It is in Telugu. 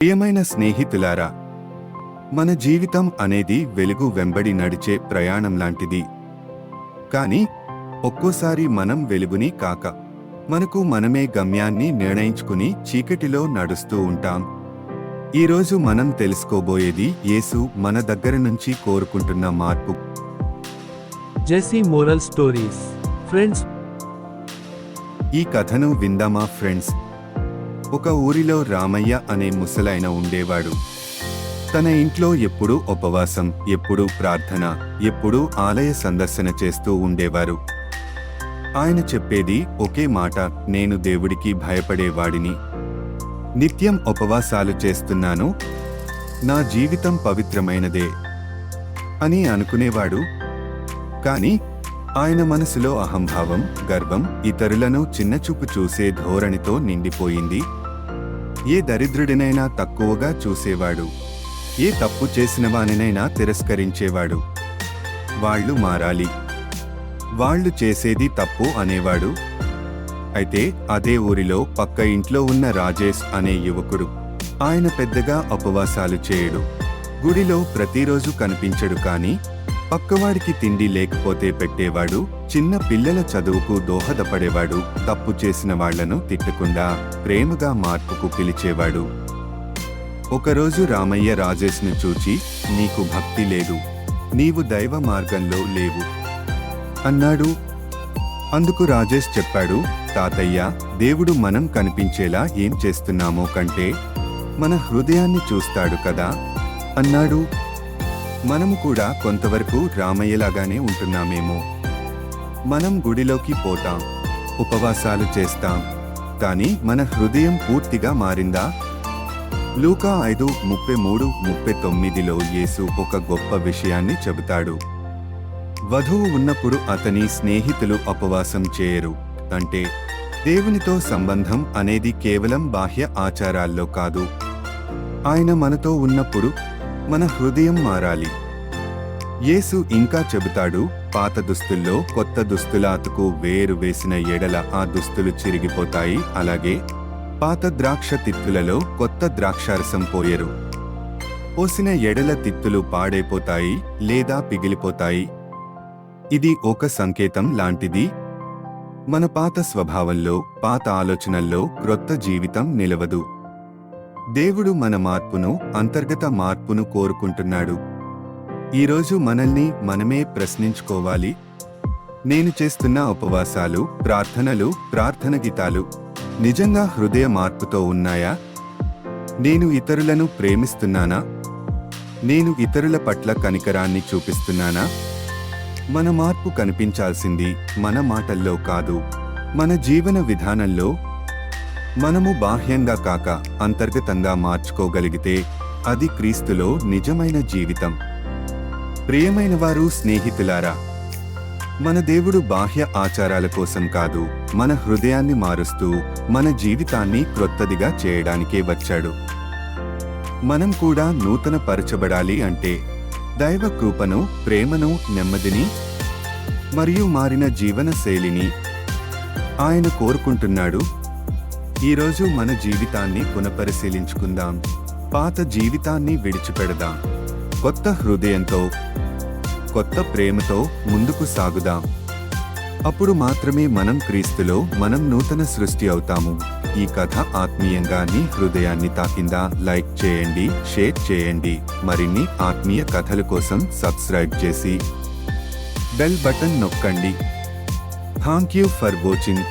ప్రియమైన స్నేహితులారా, మన జీవితం అనేది వెలుగు వెంబడి నడిచే ప్రయాణం లాంటిది. కానీ ఒక్కోసారి మనం వెలుగుని కాక మనకు మనమే గమ్యాన్ని నిర్ణయించుకుని చీకటిలో నడుస్తూ ఉంటాం. ఈరోజు మనం తెలుసుకోబోయేది యేసు మన దగ్గర నుంచి కోరుకుంటున్న మార్పు. Jessie moral stories. ఫ్రెండ్స్, ఈ కథను విందామా ఫ్రెండ్స్? ఒక ఊరిలో రామయ్య అనే ముసలాయన ఉండేవాడు. తన ఇంట్లో ఎప్పుడూ ఉపవాసం, ఎప్పుడూ ప్రార్థన, ఎప్పుడూ ఆలయ సందర్శన చేస్తూ ఉండేవారు. ఆయన చెప్పేది ఒకే మాట: నేను దేవుడికి భయపడేవాడిని, నిత్యం ఉపవాసాలు చేస్తున్నాను, నా జీవితం పవిత్రమైనదే అని అనుకునేవాడు. కాని ఆయన మనసులో అహంభావం, గర్వం, ఇతరులను చిన్నచూపు చూసే ధోరణితో నిండిపోయింది. ఏ దరిద్రుడినైనా తక్కువగా చూసేవాడు, ఏ తప్పు చేసినవానినైనా తిరస్కరించేవాడు. వాళ్ళు మారాలి, వాళ్ళు చేసేది తప్పు అనేవాడు. అయితే అదే ఊరిలో పక్క ఇంట్లో ఉన్న రాజేష్ అనే యువకుడు. ఆయన పెద్దగా ఉపవాసాలు చేయడు, గుడిలో ప్రతిరోజు కనిపించడు. కానీ పక్కవాడికి తిండి లేకపోతే పెట్టేవాడు, చిన్న పిల్లల చదువుకు దోహదపడేవాడు, తప్పు చేసిన వాళ్లను తిట్టకుండా ప్రేమగా మార్పుకు పిలిచేవాడు. ఒకరోజు రామయ్య రాజేష్ను చూచి, నీకు భక్తి లేదు, నీవు దైవ మార్గంలో లేవు అన్నాడు. అందుకు రాజేష్ చెప్పాడు, తాతయ్య, దేవుడు మనం కనిపించేలా ఏం చేస్తున్నామో కంటే మన హృదయాన్ని చూస్తాడు కదా అన్నాడు. మనము కూడా కొంతవరకు రామయ్యలాగానే ఉంటున్నామేమో. మనం గుడిలోకి పోతాం, ఉపవాసాలు చేస్తాం, కానీ మన హృదయం పూర్తిగా మారిందా? లూకా 5:33-39లో యేసు ఒక గొప్ప విషయాన్ని చెబుతాడు. వధువు ఉన్నప్పుడు అతని స్నేహితులు ఉపవాసం చేయరు. అంటే దేవునితో సంబంధం అనేది కేవలం బాహ్య ఆచారాల్లో కాదు. ఆయన మనతో ఉన్నప్పుడు మన హృదయం మారాలి. యేసు ఇంకా చెబుతాడు, పాత దుస్తుల్లో కొత్త దుస్తుల అతుకు వేరు వేసిన ఎడల ఆ దుస్తులు చిరిగిపోతాయి. అలాగే పాత ద్రాక్ష తిత్తులలో కొత్త ద్రాక్షారసం పోయరు. పోసిన ఎడల తిత్తులు పాడైపోతాయి లేదా పిగిలిపోతాయి. ఇది ఒక సంకేతం లాంటిది. మన పాత స్వభావంలో, పాత ఆలోచనల్లో క్రొత్త జీవితం నిలవదు. దేవుడు మన మార్పును, అంతర్గత మార్పును కోరుకుంటున్నాడు. ఈరోజు మనల్ని మనమే ప్రశ్నించుకోవాలి. నేను చేస్తున్న ఉపవాసాలు, ప్రార్థనలు, ప్రార్థన గీతాలు నిజంగా హృదయ మార్పుతో ఉన్నాయా? నేను ఇతరులను ప్రేమిస్తున్నానా? నేను ఇతరుల పట్ల కనికరాన్ని చూపిస్తున్నానా? మన మార్పు కనిపించాల్సింది మన మాటల్లో కాదు, మన జీవన విధానంలో. మనము బాహ్యంగా కాక అంతర్గతంగా మార్చుకోగలిగితే అది క్రీస్తులో నిజమైన జీవితం. ప్రియమైన వారు, స్నేహితులారా, మన దేవుడు బాహ్య ఆచారాల కోసం కాదు, మన హృదయాన్ని మారుస్తూ మన జీవితాన్ని క్రొత్తదిగా చేయడానికే వచ్చాడు. మనం కూడా నూతన పరచబడాలి అంటే దైవ కృపను, ప్రేమను, నెమ్మదిని మరియు మారిన జీవన శైలిని ఆయన కోరుకుంటున్నాడు. ఈరోజు మన జీవితాన్ని పునఃపరిశీలించుకుందాం. పాత జీవితాన్ని విడిచిపెడదాం. కొత్త హృదయంతో, కొత్త ప్రేమతో ముందుకు సాగుదాం. అప్పుడు మాత్రమే మనం క్రీస్తులో మనం నూతన సృష్టి అవుతాము. ఈ కథ ఆత్మీయంగా నీ హృదయాన్ని తాకిందా? లైక్ చేయండి, షేర్ చేయండి. మరిన్ని ఆత్మీయ కథల కోసం సబ్స్క్రైబ్ చేసి బెల్ బటన్ నొక్కండి. Thank you for watching.